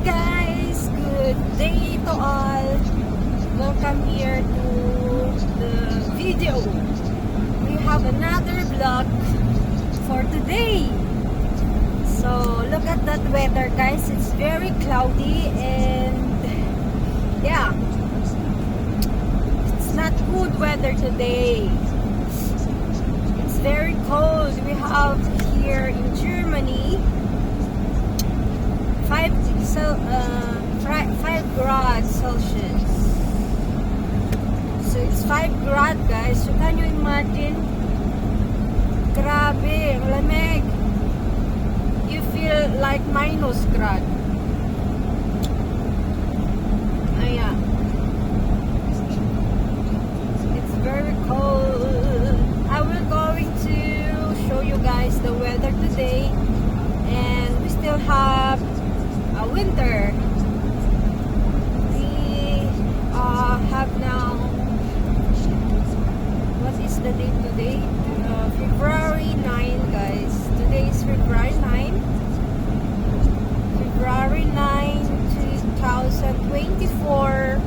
guys, good day to all. Welcome here to the video. We have another vlog for today. So look at that weather, guys. It's very cloudy and yeah, it's not good weather today. It's very cold. We have here in Germany 5 grad Celsius. So it's 5 grad, guys. So can you imagine? Grabe, ang lamig. You feel like minus grad. Ayan. It's very cold. I will going to show you guys the weather today, and we still have a winter. We have now, what is the date today? February 9, guys. Today is February 9. February 9, 2024.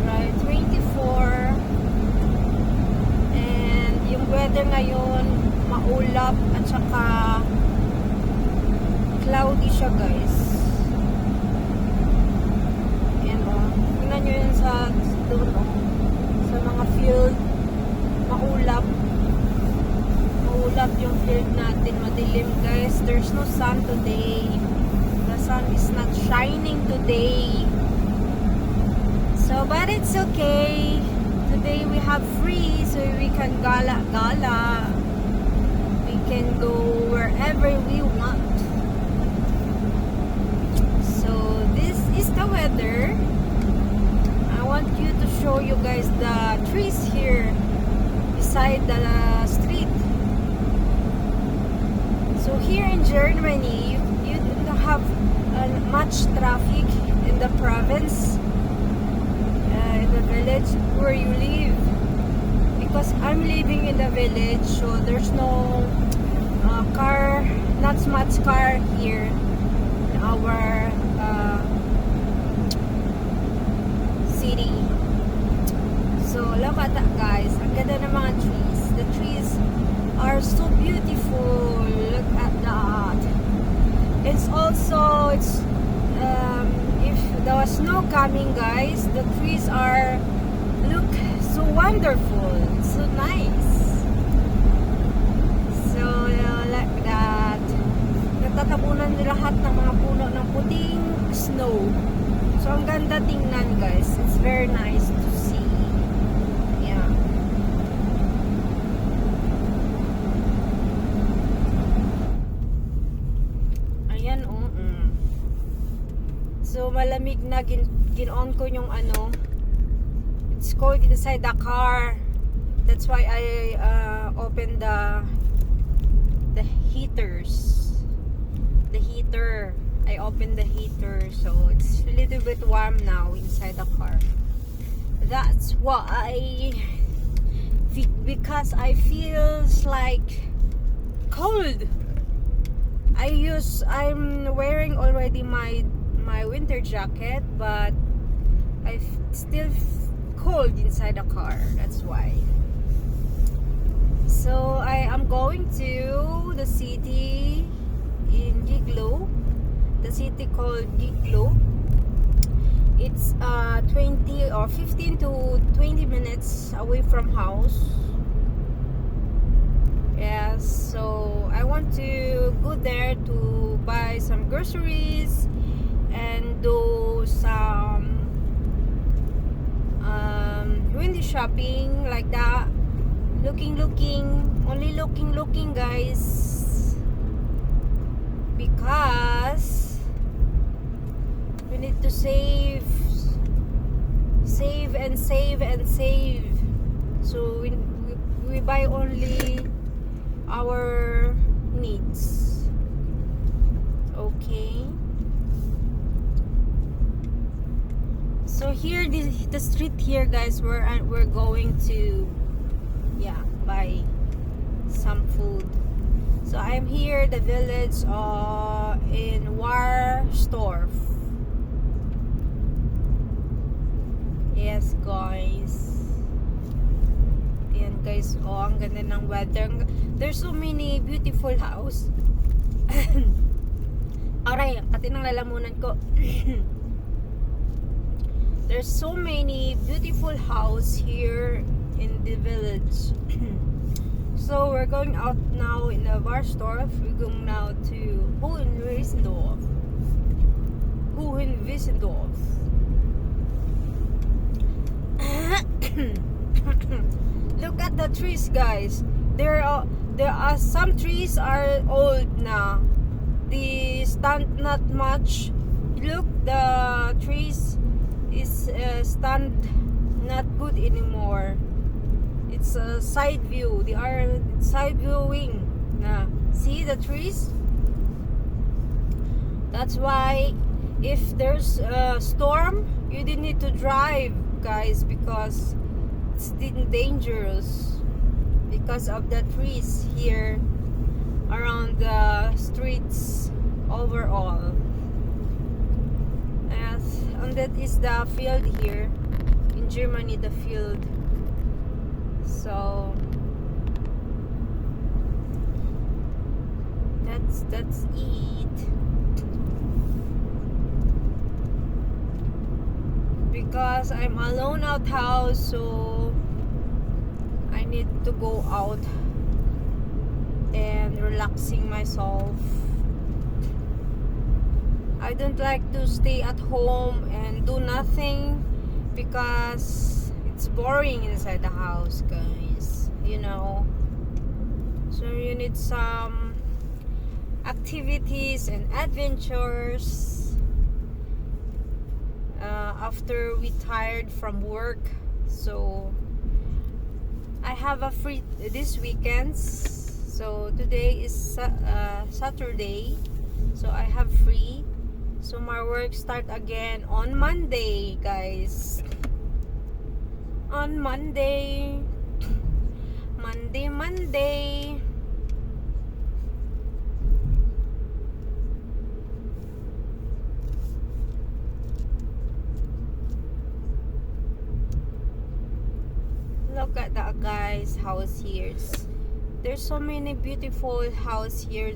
Right, 24. And yung weather ngayon, maulap at saka cloudy siya, guys. Ayan o. Tingnan nyo yun sa doon o. Sa mga field. Maulap. Maulap yung field natin. Madilim, guys. There's no sun today. The sun is not shining today. So, but it's okay. Today we have free, so we can gala-gala. We can go wherever we want. So this is the weather. I want you to show you guys the trees here beside the street. So here in Germany, you don't have much traffic in the province, in the village where you live. Because I'm living in the village, so there's no car, not much car here in our city. So look at that, guys. Ang ganda ng mga trees. The trees are so beautiful. Look at that. It's also, if the snow coming, guys, the trees are look so wonderful. It's so nice. So like that. Natatabunan nila lahat ng mga puno ng puting snow. So ang ganda tingnan, guys. It's very nice to see. Yeah. Ayan oh. So malamig na gin-on ko yung ano. It's cold inside the car. That's why I opened the heaters. The heater. I opened the heater, so it's a little bit warm now inside the car. That's why, because I feels like cold. I'm wearing already my winter jacket, but I still cold inside the car. That's why. So I am going to the city in Giglo, the city called Giglo. It's 20 or 15 to 20 minutes away from house. Yes, so I want to go there to buy some groceries and do some window shopping, like that. Only looking, guys, because we need to save and save. So we buy only our needs. Okay. So here, the street here, guys, where we're going to, yeah, buy some food. So I'm here, the village in Warstorf. Yes, guys. Ayan, guys. Oh, ang ganda ng weather. There's so many beautiful house. Aray, pati ng lalamunan ko. There's so many beautiful house here in the village. So we're going out now in the Warstorf. We're going now to Hohenwissendorf. Hohenwissendorf. Look at the trees, guys. There are some trees are old now. They stand not much. Look, the trees is stand not good anymore. It's a side view. They are side viewing. Nah, see the trees? That's why if there's a storm, you didn't need to drive, guys, because it's dangerous because of the trees here around the streets overall. And that is the field here in Germany, the field. So that's it. Because I'm alone out house, so I need to go out and relaxing myself. I don't like to stay at home and do nothing because it's boring inside the house, guys, you know. So you need some activities and adventures after we tired from work. So I have a free this weekends. So today is Saturday, so I have free. So my work start again on Monday, guys. On Monday. Monday. Look at that, guys, house here. There's so many beautiful house here.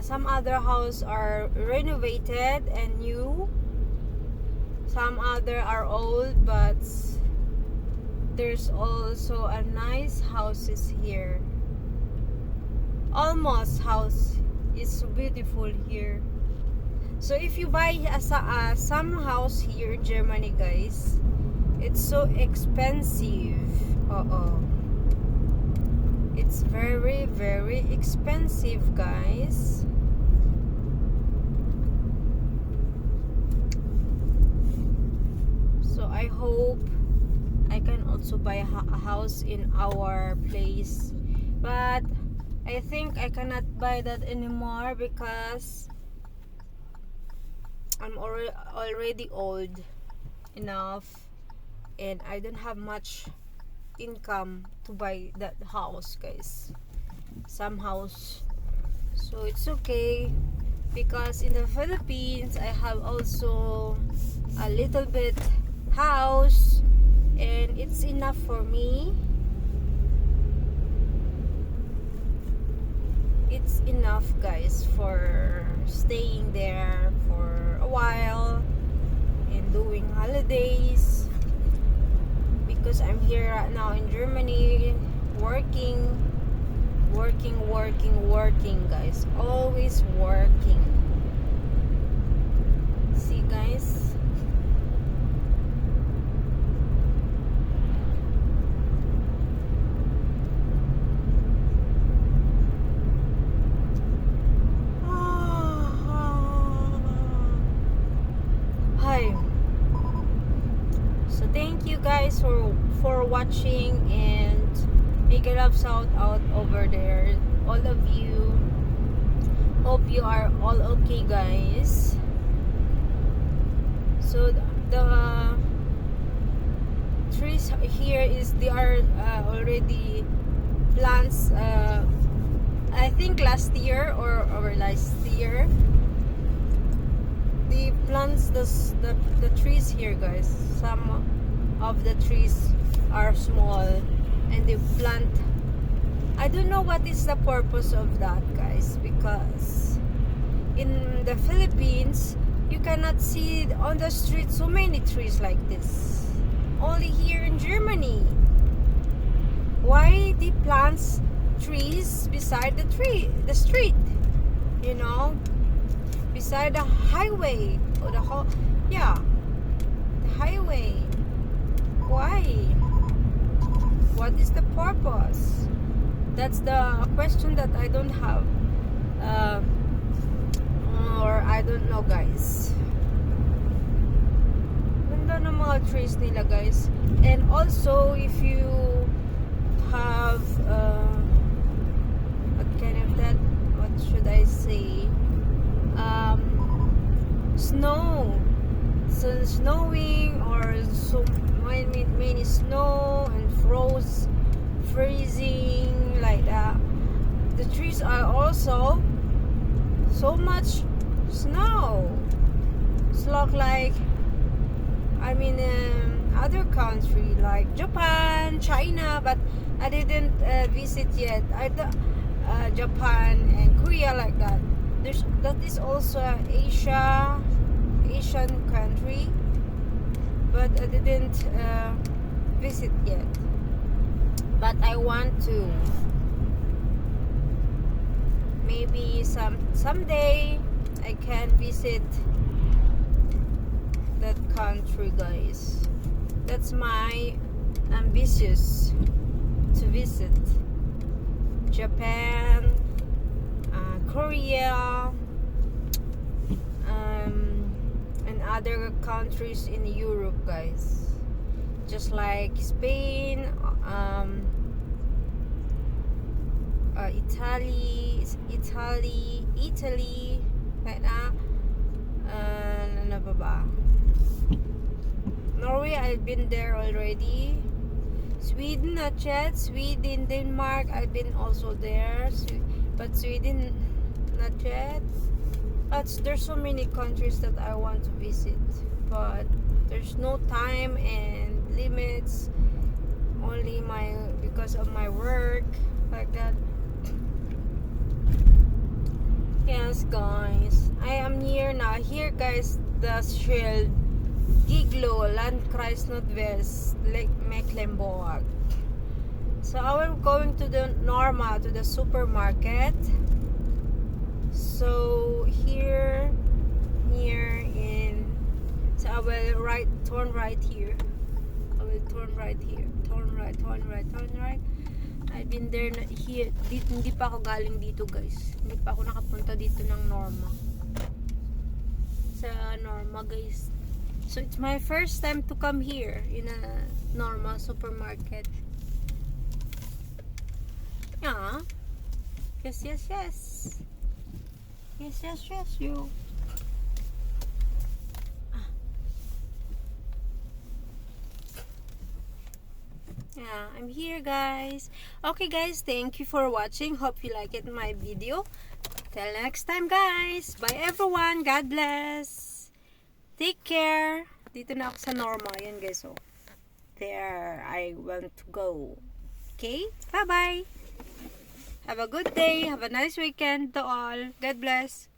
Some other house are renovated and new. Some other are old, but there's also a nice houses here. Almost house is so beautiful here. So if you buy some house here in Germany, guys, it's so expensive. It's very, very expensive, guys. So I hope I can also buy a house in our place, but I think I cannot buy that anymore because I'm already old enough and I don't have much income to buy that house, guys. Some house. So it's okay because in the Philippines I have also a little bit house and it's enough for me. It's enough, guys, for staying there for a while and doing holidays. Because I'm here right now in Germany working, guys. Always working. See, guys? Hi. So thank you, guys, for watching, and make a love shout out over there, all of you. Hope you are all okay, guys. So the trees here they are already plants. I think think last year or last year, they plant the trees here, guys. Some of the trees are small, and they plant. I don't know what is the purpose of that, guys, because in the Philippines you cannot see on the street so many trees like this. Only here in Germany. Why they plant trees beside the street? You know, beside the highway or the highway. Why? What is the purpose? That's the question that I don't have, or I don't know, guys. Ganda ng mga trees nila, guys. And also, if you have what kind of that? What should I say? Snow. So snowing or so many snow and freezing like that. The trees are also so much snow. It's like other country like Japan, China, but I didn't visit yet. Japan and Korea like that. That is also Asian country, but I didn't visit yet. But I want to. Maybe someday I can visit that country, guys. That's my ambitious to visit Japan, Korea, and other countries in Europe, guys. Just like Spain, Italy, like that. Ano pa ba? Norway, I've been there already. Sweden, not yet. Sweden, Denmark, I've been also there. But Sweden, not yet. But there's so many countries that I want to visit. But there's no time and limits. Only because of my work, like that. Yes, guys. I am here now. Here, guys, the Schild Giglo, Landkreis Nordwest, Lake Mecklenburg. So I'm going to the Norma, to the supermarket. So here in, so I will turn right here. I will turn right here. Turn right. I've been there here. Hindi pa ako galing dito, guys. Hindi pa ako nakapunta dito ng Norma. Sa Norma, guys. So it's my first time to come here in a Norma supermarket. Yeah. Yes. Yes, you. Yeah, I'm here, guys. Okay, guys, thank you for watching. Hope you like it, my video. Till next time, guys. Bye, everyone. God bless. Take care. Dito na ako sa Norma. Yan, guys. So, there I want to go. Okay? Bye-bye. Have a good day. Have a nice weekend to all. God bless.